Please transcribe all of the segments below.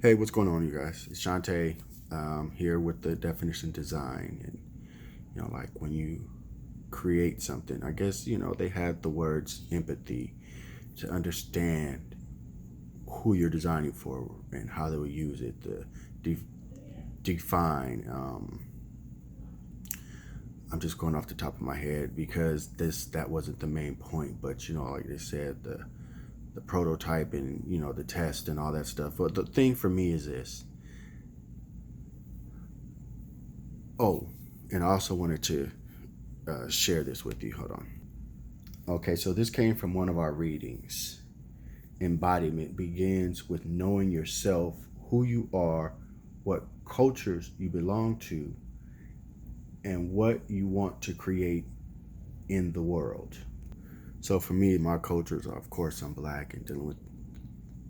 Hey, what's going on, you guys? It's Shantae here with the definition design. And, like when you create something, I guess, they had the words empathy to understand who you're designing for and how they would use it to de- define. I'm just going off the top of my head because that wasn't the main point, but, like they said, the prototype and, the test and all that stuff. But the thing for me is this. Oh, and I also wanted to share this with you. Hold on. Okay, so this came from one of our readings. Embodiment begins with knowing yourself, who you are, what cultures you belong to, and what you want to create in the world. So for me, my cultures are, of course, I'm black and dealing with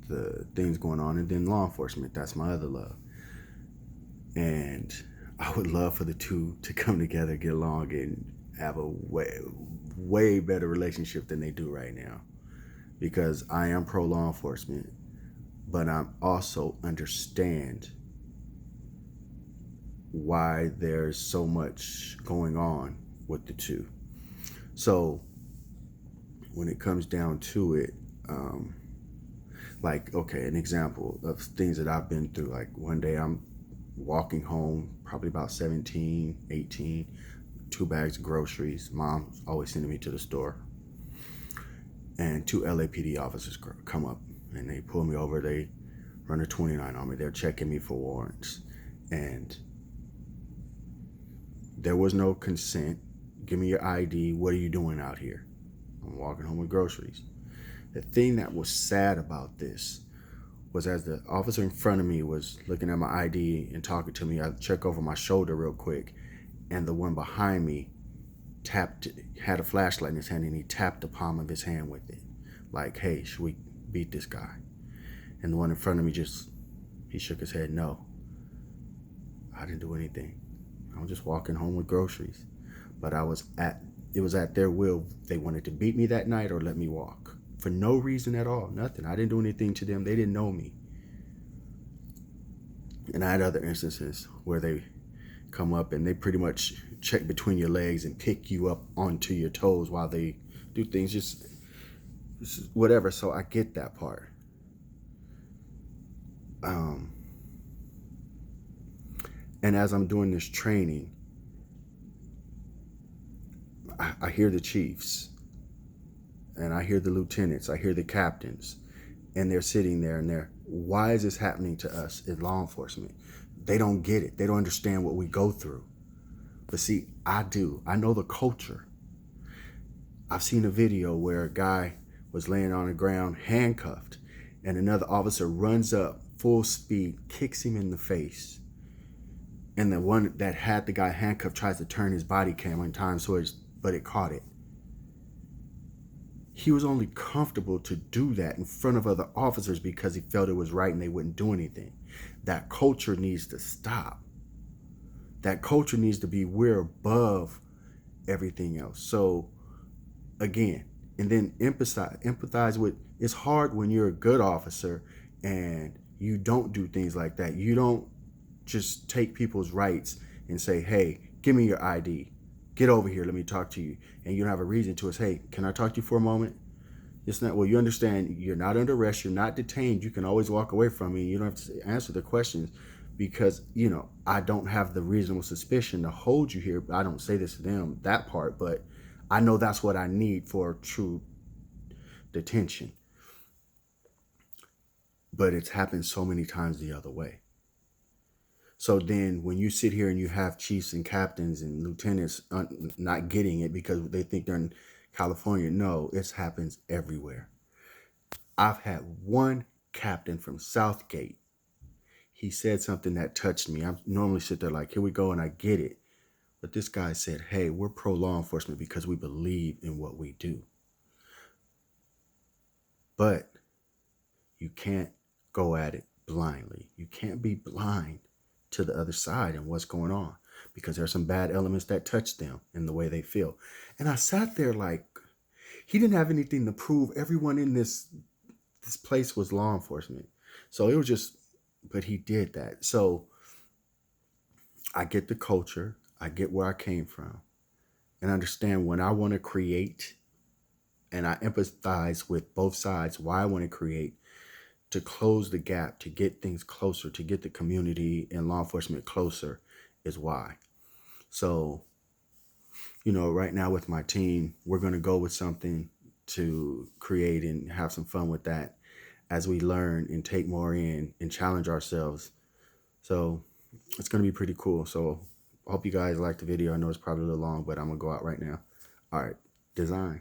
the things going on, and then law enforcement. That's my other love. And I would love for the two to come together, get along, and have a way better relationship than they do right now. Because I am pro law enforcement, but I'm also understand why there's so much going on with the two. So when it comes down to it, like, okay, an example of things that I've been through. Like one day I'm walking home, probably about 17, 18, 2 bags of groceries. Mom's always sending me to the store. And two LAPD officers come up and they pull me over. They run a 29 on me. They're checking me for warrants. And there was no consent. Give me your ID. What are you doing out here? I'm walking home with groceries. The thing that was sad about this was as the officer in front of me was looking at my ID and talking to me, I check over my shoulder real quick, and the one behind me had a flashlight in his hand, and he tapped the palm of his hand with it. Like, hey, should we beat this guy? And the one in front of me he shook his head, no. I didn't do anything. I was just walking home with groceries. But it was at their will. They wanted to beat me that night or let me walk. For no reason at all, nothing. I didn't do anything to them. They didn't know me. And I had other instances where they come up and they pretty much check between your legs and pick you up onto your toes while they do things, just whatever. So I get that part. Um, and as I'm doing this training, I hear the chiefs and I hear the lieutenants, I hear the captains, and they're sitting there and why is this happening to us in law enforcement? They don't get it. They don't understand what we go through. But see, I do. I know the culture. I've seen a video where a guy was laying on the ground handcuffed and another officer runs up full speed, kicks him in the face. And the one that had the guy handcuffed tries to turn his body cam on time, but it caught it. He was only comfortable to do that in front of other officers because he felt it was right and they wouldn't do anything. That culture needs to stop. That culture needs to be, we're above everything else. So again, and then empathize with, it's hard when you're a good officer and you don't do things like that. You don't just take people's rights and say, hey, give me your ID. Get over here, let me talk to you. And you don't have a reason to. It's, hey, can I talk to you for a moment? It's not, well, you understand you're not under arrest, you're not detained. You can always walk away from me. You don't have to answer the questions because, I don't have the reasonable suspicion to hold you here. I don't say this to them, that part, but I know that's what I need for true detention. But it's happened so many times the other way. So then when you sit here and you have chiefs and captains and lieutenants not getting it because they think they're in California, no, it happens everywhere. I've had one captain from Southgate. He said something that touched me. I normally sit there like, here we go, and I get it. But this guy said, hey, we're pro law enforcement because we believe in what we do. But you can't go at it blindly. You can't be blind to the other side and what's going on because there are some bad elements that touch them in the way they feel. And I sat there like, he didn't have anything to prove. Everyone in this place was law enforcement. So it was just but he did that. So I get the culture, I get where I came from, and understand when I want to create, and I empathize with both sides why I want to create, to close the gap, to get things closer, to get the community and law enforcement closer is why. So, right now with my team, we're going to go with something to create and have some fun with that as we learn and take more in and challenge ourselves. So it's going to be pretty cool. So I hope you guys liked the video. I know it's probably a little long, but I'm going to go out right now. All right, design.